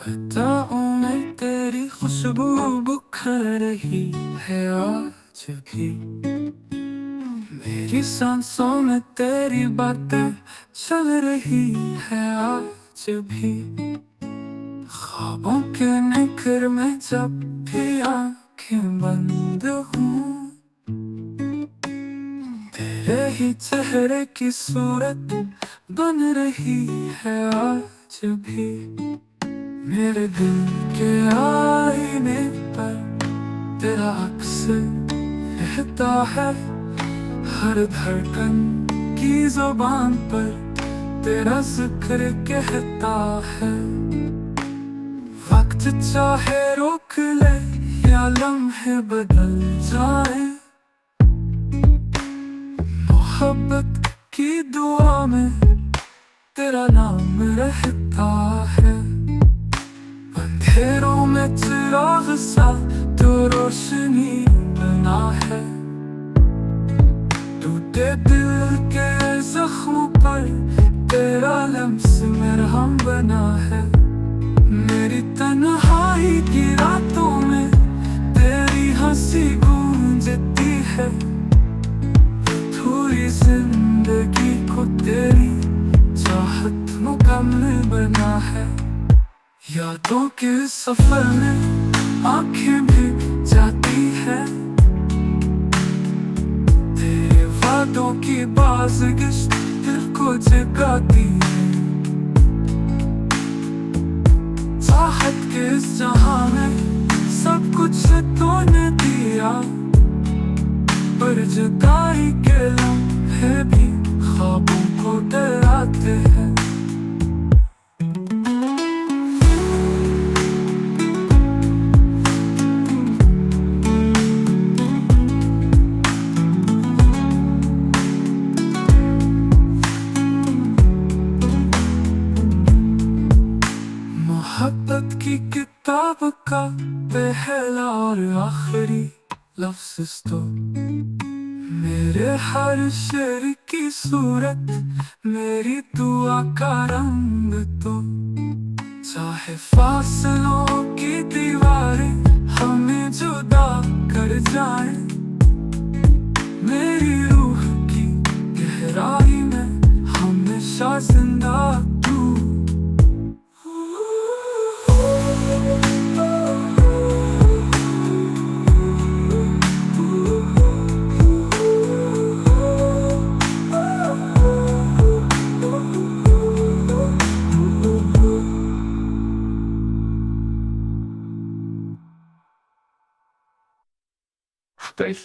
बताऊं मैं तेरी खुशबू बुखर रही है आज भी। मेरी सांसों में तेरी बातें चल रही है आज भी। ख्वाबों के निकर में जब भी आंखें बंद हूँ, तेरे ही चेहरे की सूरत बन रही है आज भी। मेरे दिल के आईने पर तेरा अक्स रहता है, हर धड़कन की जुबान पर तेरा जिक्र कहता है। वक्त चाहे रोक ले या लम्हे बदल जाए, मोहब्बत की दुआ में तेरा नाम रहता है। अंधेरों में चिराग सा तो रोशनी बना है, टूटे दिल के जख्मों पर तेरा लम्स मरहम बना है। मेरी तन्हाई की रातों में तेरी हंसी गूंजती है, पूरी जिंदगी को तेरी चाहत मुकम्मल बना है। यादों के सफर में आंखें भी जाती है, तेरे वादों की बाज़गिश्त दिल को जगाती है। चाहत के इस जहां में सब कुछ तूने दिया, पर जुदाई के लम्हे भी ख्वाबों को डराते हैं। मोहब्बत की किताब का पहला और आखिरी लफ्ज़ तो मेरे हर शेर की सूरत, मेरी दुआ का रंग तो। चाहे फासलों की दीवारें हमें जुदा कर जाएं, मेरी रूह की गहराई में हमेशा जिंदा तू। Thanks.